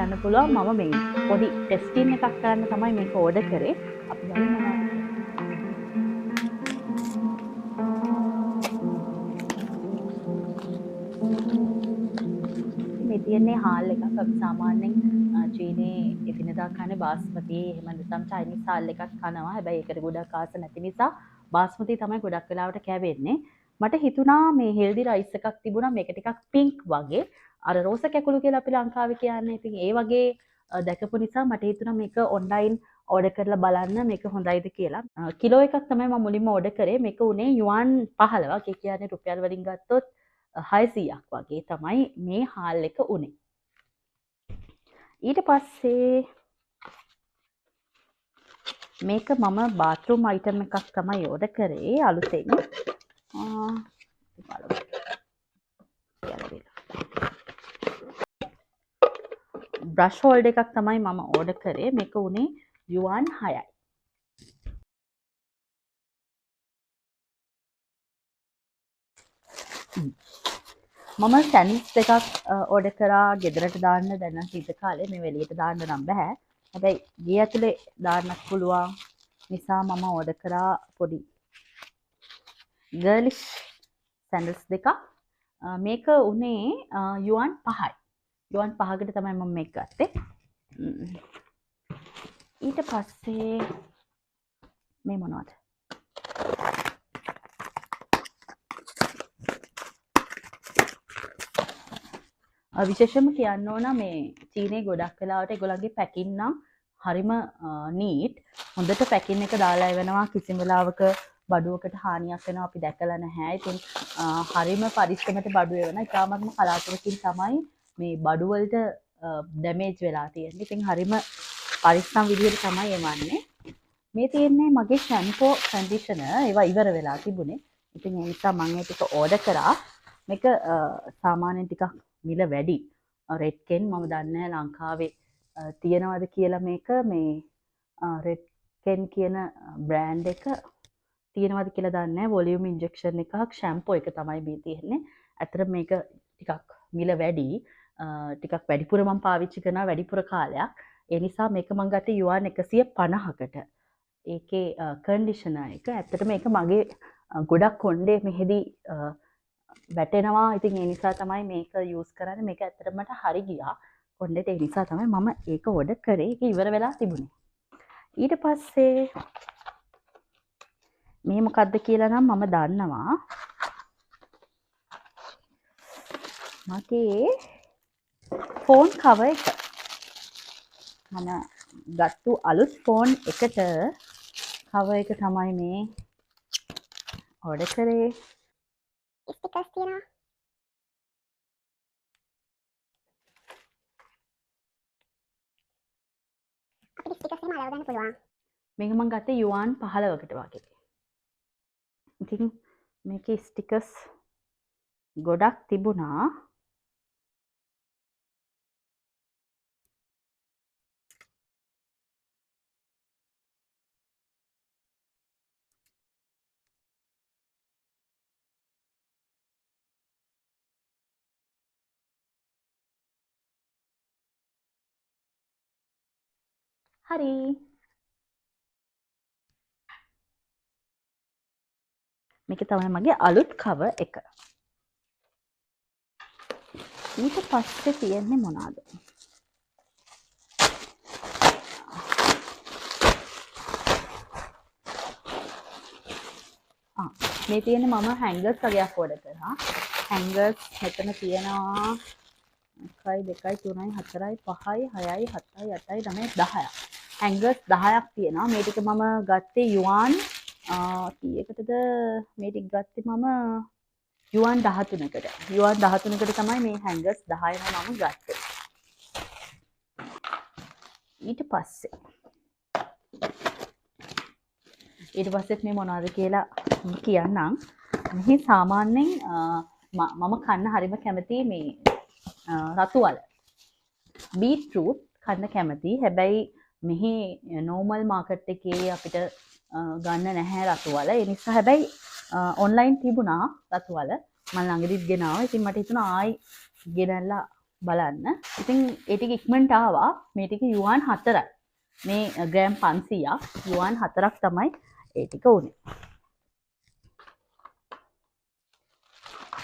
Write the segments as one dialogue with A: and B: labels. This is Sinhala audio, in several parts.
A: කියන්න පුළුවන් මම මේ පොඩි ටෙස්ටින් එකක් කරන්න තමයි මේක ඕඩර් කරේ. අපි බලමු මොනවද කියලා. මේ තියන්නේ හාල් එකක්. අපි සාමාන්‍යයෙන් චීනයේ එදිනදා කන බාස්මති එහෙම නැත්නම් චයිනීස් හාල් එකක් කනවා. හැබැයි ඒකට ගොඩක් ආස නැති නිසා බාස්මති තමයි ගොඩක් වෙලාවට කැවෙන්නේ. මට හිතුණා මේ හෙල්දි රයිස් එකක් තිබුණා මේක ටිකක් පින්ක් වගේ. අර රෝස කැකුළු කියලා අපි ලංකාවේ කියන්නේ. ඉතින් ඒ වගේ දැකපු නිසා මට හිතුණා මේක ඔන්ලයින් ඕඩර් කරලා බලන්න මේක හොඳයිද කියලා. කිලෝ එකක් තමයි මම මුලින්ම ඕඩර් කරේ. මේක උනේ යුවන් 15ක්. ඒ කියන්නේ රුපියල් වලින් ගත්තොත් 600ක් වගේ තමයි මේ හාල් එක උනේ. ඊට පස්සේ මේක මම බාත්රූම් අයිටම් එකක් තමයි ඕඩර් කරේ අලුතෙන්. බ්‍රෂ් හෝල්ඩර් එකක් තමයි මම ඕඩර් කරේ. මේක උනේ යුවන් 6යි. මම සැන්ඩ්විච් දෙකක් ඕඩර් කරා ගෙදරට දාන්න. දැන් නම් සීත කාලේ මේ එළියට දාන්න නම් බෑ. හැබැයි ගේ ඇතුලේ දාන්නත් පුළුවන් නිසා මම ඕඩර් කරා පොඩි ගර්ලිෂ් සැන්ඩල්ස් දෙකක්. මේක උනේ යුවන් 5යි. යුවන් 5කට තමයි මම මේක ගත්තේ. ඊට පස්සේ මේ මොනවද? විශේෂයෙන්ම කියන්න ඕන මේ චීනයේ ගොඩක් වෙලාවට ඒගොල්ලන්ගේ පැකින් නම් හරිම නීට්. හොඳට පැකින් එක දාලා එවනවා. කිසිම වෙලාවක බඩුවකට හානියක් වෙනවා අපි දැකලා නැහැ. ඉතින් හරිම පරිස්සමට බඩු එවන. ඉතාමත්ම කලාතුරකින් තමයි මේ බඩු වලට ඩැමේජ් වෙලා තියෙන්නේ. ඉතින් හරිම පරිස්සම් විදිහට තමයි එවන්නේ. මේ තියෙන්නේ මගේ ෂැම්පෝ කන්ඩිෂනර්. ඒවා ඉවර වෙලා තිබුණේ. ඉතින් ඒ නිසා මම ඒ ටික ඕඩර් කරා. මේක සාමාන්‍යයෙන් ටිකක් මිල වැඩි. රෙඩ් කෙන් මම දන්නේ ලංකාවේ තියෙනවද කියලා මේක මේ රෙඩ් කෙන් කියන බ්‍රෑන්ඩ් එක තියෙනවද කියලා දන්නේ නැහැ. වොලියුම් ඉන්ජෙක්ෂන් එකක් ෂැම්පෝ එක තමයි මේ තියෙන්නේ. ඇත්තට මේක ටිකක් මිල වැඩි. ටිකක් වැඩිපුර මම පාවිච්චි කරනවා වැඩිපුර කාලයක්. ඒ නිසා මේක මම ගත්තේ යුවන් 150කට. ඒකේ කන්ඩිෂනර් එක. ඇත්තට මේක මගේ ගොඩක් කොණ්ඩේ මෙහෙදි වැටෙනවා. ඉතින් ඒ නිසා තමයි මේක යූස් කරන්නේ. මේක ඇත්තටම මට හරි ගියා. කොණ්ඩේට ඒ නිසා තමයි මම ඒක ඕඩර් කරේ. ඒක ඉවර වෙලා තිබුණේ. ඊට පස්සේ මේ මොකද්ද කියලා නම් මම දන්නවා. මගේ ෆෝන් කවර් එක. මම ගත්තු අලුත් ෆෝන් එකට කවර් එක තමයි මේ ඕඩර් කරේ.
B: ස්ටිකර්ස් තියෙනවා. අපිට ස්ටිකර්ස් එහෙම අලව ගන්න පුළුවන්.
A: මේක මම ගත්තේ යුවන් 15කට වගේ. ඉතින් මේකේ ස්ටිකර්ස් ගොඩක් තිබුණා. හරි. මේක තමයි මගේ අලුත් කවර් එක. ඊට පස්සේ තියෙන්නේ මොනවාද? මේ තියෙන්නේ මම හැංගර්ස් වගේක් ඕඩර් කරා. හැංගර්ස් මෙතන තියෙනවා 1 2 3 4 5 6 7 8 9 10ක්. හැංගර්ස් 10ක් තියෙනවා. මේ ටික මම ගත්තේ යුවන් කීයකටද මේ ටික ගත්තේ මම යුවන් 13කට. යුවන් 13කට තමයි මේ හැංගර්ස් 10 මම ගත්තේ. ඊට පස්සේ මේ මොනවද කියලා කියන්නම්. මෙහි සාමාන්‍යයෙන් මම කන්න හරිම කැමති මේ රතු වල. බීට්රූට් කන්න කැමති. හැබැයි මෙහි නෝමල් මාකට් එකේ අපිට ගන්න නැහැ රතු වල. ඒ නිසා හැබැයි ඔන්ලයින් තිබුණා රතු වල. මම ළඟදිත් ගෙනාවා. ඉතින් මට හිතුණා ආයි ගෙනල්ලා බලන්න. ඉතින් ඒ ටික ඉක්මනට ආවා. මේ ටික යුවාන් 4යි. මේ ග්‍රෑම් 500ක් යුවාන් 4ක් තමයි ඒ ටික උනේ.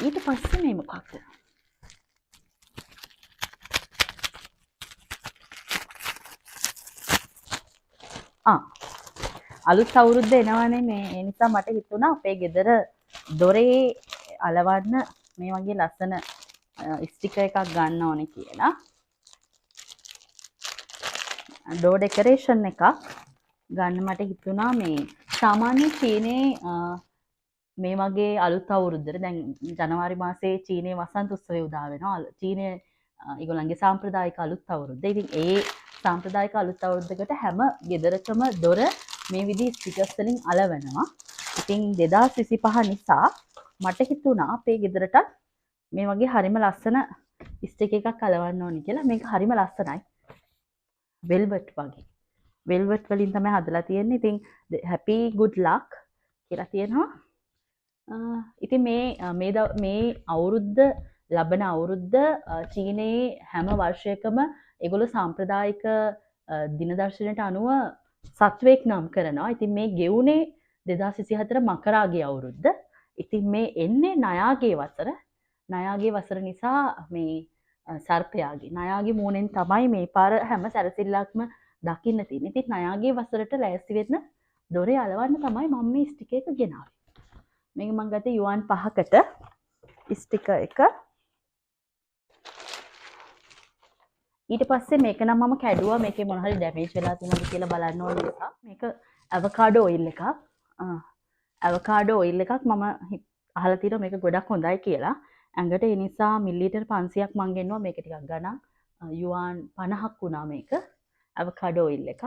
A: ඊට පස්සේ මේ මොකක්ද? අලුත් අවුරුද්ද එනවනේ මේ ඒ නිසා මට හිතුණා අපේ ගෙදර දොරේ අලවන්න මේ වගේ ලස්සන ස්ටිකර් එකක් ගන්න ඕනේ කියලා. ඩෝ ඩෙකරේෂන් එකක් ගන්න මට හිතුණා. මේ සාමාන්‍ය චීනේ මේ වගේ අලුත් අවුරුද්දට දැන් ජනවාරි මාසයේ චීනේ වසන්ත උත්සවය උදා වෙනවා. චීනේ ඒගොල්ලන්ගේ සාම්ප්‍රදායික අලුත් අවුරුද්ද. ඉතින් ඒ සාම්ප්‍රදායික අලුත් අවුරුද්දකට හැම ගෙදරකම දොර මේ විදිහේ ස්ටිකර්ස් වලින් අලවනවා. ඉතින් 2025 නිසා මට හිතුණා අපේ ගෙදරට මේ වගේ හරිම ලස්සන ස්ටිකර් එකක් අලවන්න ඕනේ කියලා. මේක හරිම ලස්සනයි. වෙල්වෙට් වගේ. වෙල්වෙට් වලින් තමයි හදලා තියෙන්නේ. ඉතින් happy good luck කියලා තියෙනවා. ඉතින් මේ අවුරුද්ද ලබන අවුරුද්ද චීනයේ හැම වර්ෂයකම ඒගොල්ලෝ සාම්ප්‍රදායික දිනදර්ශනයට අනුව සත්වයක් නම් කරනවා. ඉතින් මේ ගෙවුනේ 2024 මකරාගේ අවුරුද්ද. ඉතින් මේ එන්නේ නයාගේ වසර. නයාගේ වසර නිසා මේ සර්පයාගේ නයාගේ මූණෙන් තමයි මේ පාර හැම සැරසිල්ලක්ම දකින්න තියෙන්නේ. ඉතින් නයාගේ වසරට ලෑස්ති වෙන්න දොරේ අලවන්න තමයි මම මේ ස්ටිකර් එක ගෙනාවේ. මේක මම ගත්තේ යුවාන් 5කට ස්ටිකර් එක. ඊට පස්සේ මේක නම් මම කැඩුවා. මේකේ මොන හරි ඩැමේජ් වෙලා තියෙනවද කියලා බලන්න ඕන නිසා. මේක ඇවෝකාඩෝ ඔයිල් එකක්. ඇවෝකාඩෝ ඔයිල් එකක් මම අහලා තියෙනවා මේක ගොඩක් හොඳයි කියලා. ඇඟට ඒ නිසා මිලිලීටර් 500ක් මං ගෙන්නුවා. මේක ටිකක් ගණන් යුවාන් 50ක් වුණා මේක. ඇවෝකාඩෝ ඔයිල් එකක්.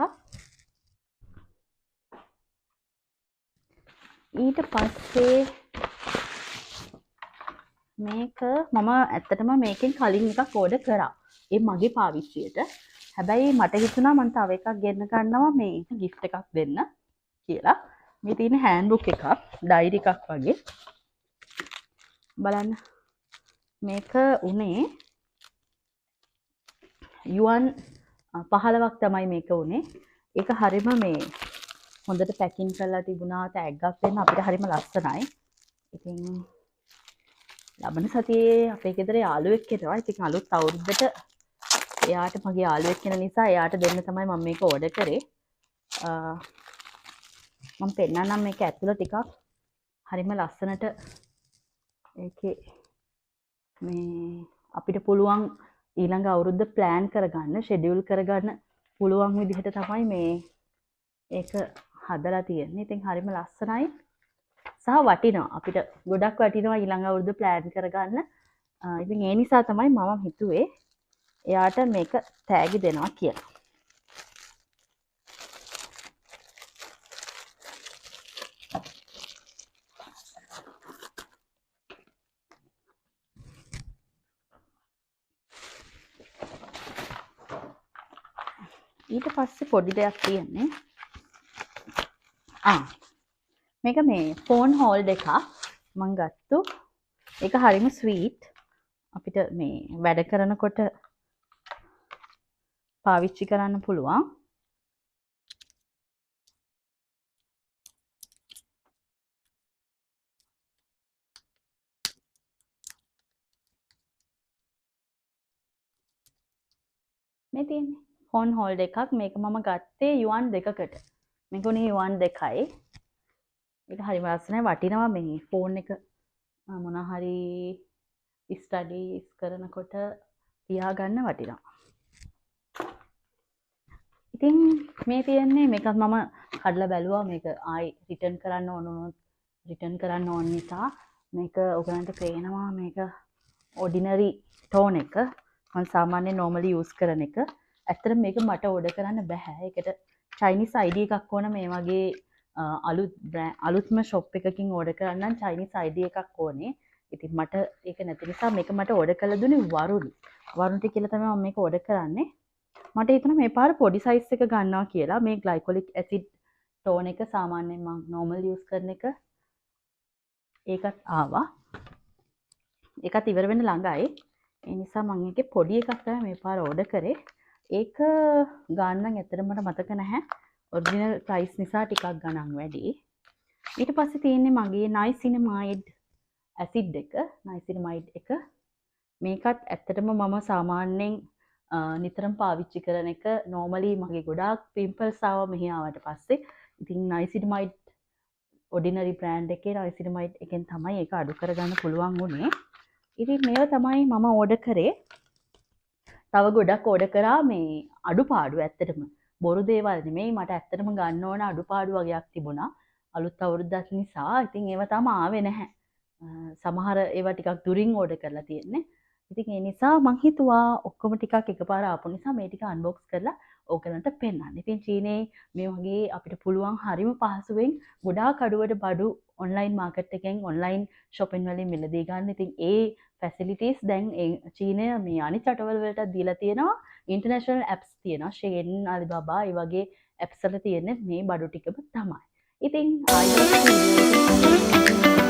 A: ඊට පස්සේ මේක මම ඇත්තටම මේකෙන් කලින් එකක් ඕඩර් කරා. ඒ මගේ පාවිච්චියට. හැබැයි මට හිතුණා මම තව එකක් ගෙන්න ගන්නවා මේ gift එකක් දෙන්න කියලා. මේ තියෙන හෑන්ඩ්බුක් එකක්, ඩයරි එකක් වගේ. බලන්න. මේක උනේ යුවන් 15ක් තමයි මේක උනේ. ඒක හරිම මේ හොඳට පැකින් කරලා තිබුණා. ටැග් එකක් දෙන්න අපිට හරිම ලස්සනයි. ඉතින් ලබන සතියේ අපේ ගෙදර යාළුවෙක් එනවා. ඉතින් අලුත් අවුරුද්දට එයාට මගේ යාළුවෙක් වෙන නිසා එයාට දෙන්න තමයි මම මේක ඕඩර් කරේ. මම පෙන්නන්නම් මේක ඇතුළ ටිකක් හරිම ලස්සනට ඒකේ මේ අපිට පුළුවන් ඊළඟ අවුරුද්ද ප්ලෑන් කරගන්න, ෂෙඩියුල් කරගන්න පුළුවන් විදිහට තමයි මේ ඒක හදලා තියෙන්නේ. ඉතින් හරිම ලස්සනයි. සහ වටිනවා. අපිට ගොඩක් වටිනවා ඊළඟ අවුරුද්ද ප්ලෑන් කරගන්න. ඉතින් ඒ නිසා තමයි මම හිතුවේ එයාට මේක තෑගි දෙනවා කියලා. ඊට පස්සේ පොඩි දෙයක් තියෙන්නේ. මේක මේ ෆෝන් හෝල්ඩ් එකක් මම ගත්තු. ඒක හරිම ස්වීට්. අපිට මේ වැඩ කරනකොට පාවිච්චි කරන්න පුළුවන්. මේ තියෙන්නේ ෆෝන් හෝල්ඩ් එකක්. මේක මම ගත්තේ යුවන් 2කට. මේක උනේ යුවන් 2යි. ඒක හරිම ලස්සනයි. වටිනවා මේ ෆෝන් එක මොන හරි ස්ටඩීස් කරනකොට තියාගන්න වටිනවා. ඉතින් මේ තියෙන්නේ මේකත් මම කඩලා බැලුවා. මේක ආයි රිටර්න් කරන්න ඕන වුණොත් රිටර්න් කරන්න ඕන නිසා මේක ඔයගලන්ට පේනවා. මේක ඔඩිනරි ටෝන් එක. මම සාමාන්‍යයෙන් normally use කරන එක. ඇත්තටම මේක මට ඕඩර් කරන්න බෑ. ඒකට Chinese ID එකක් ඕන. මේ වගේ අලුත්ම shop එකකින් ඕඩර් කරන්න නම් Chinese ID එකක් ඕනේ. ඉතින් මට ඒක නැති නිසා මේක මට ඕඩර් කරලා දුන්නේ වරුන්ට කියලා තමයි මම මේක ඕඩර් කරන්නේ. මට හිතුණා මේ පාර පොඩි size එක ගන්නවා කියලා. මේ glycolic acid tone එක සාමාන්‍යයෙන් මම normal use කරන එක ඒකත් ආවා. ඒකත් ඉවර වෙන්න ළඟයි. ඒ නිසා මම ඒකේ පොඩි එකක් තමයි මේ පාර ඕඩර් කරේ. ඒක ගානනම් ඇත්තටම මට මතක නැහැ. ඔරිජිනල් ප්‍රයිස් නිසා ටිකක් ගණන් වැඩි. ඊට පස්සේ තියෙන්නේ මගේ නයිසිනමයිඩ් ඇසිඩ් එක. නයිසිනමයිඩ් එක මේකත් ඇත්තටම මම සාමාන්‍යයෙන් නිතරම පාවිච්චි කරන එක. නෝමලි මගේ ගොඩාක් පිම්පල්ස් ආවා මෙහි ආවට පස්සේ. ඉතින් නයිසිනමයිඩ් ඔඩිනරි බ්‍රෑන්ඩ් එකේ නයිසිනමයිඩ් එකෙන් තමයි ඒක අඩු කරගන්න පුළුවන් වුණේ. ඉතින් මේව තමයි මම ඕඩර් කරේ. තව ගොඩක් ඕඩර් කරා මේ අඩුපාඩු ඇත්තටම. බොරු දේවල් නෙමෙයි මට ඇත්තටම ගන්න ඕන අඩුපාඩු වගේක් තිබුණා. අලුත් අවුරුද්දක් නිසා. ඉතින් ඒව තාම ආවේ නැහැ. සමහර ඒවා ටිකක් දුරින් ඕඩර් කරලා තියෙන්නේ. ඉතින් ඒ නිසා මං හිතුවා ඔක්කොම ටිකක් එකපාර ආපු නිසා මේ ටික අන්බොක්ස් කරලා ඕගලන්ට පෙන්නන්න. ඉතින් චීනේ මේ වගේ අපිට පුළුවන් හරිම පහසුවෙන් ගොඩාක් අඩුවට බඩු ඔන්ලයින් මාකට් එකෙන් ඔන්ලයින් shopping වලින් මිලදී ගන්න. ඉතින් ඒ ෆැසිලිටිස් දැන් චීනය මේ අනිත් රටවල් වලට දීලා තියෙනවා. ඉන්ටර්නැෂනල් ඇප්ස් තියෙනවා. Shein, Alibaba ඒ වගේ ඇප්ස් වල තියෙන්නේ මේ බඩු ටිකම තමයි. ඉතින් ආයෙත්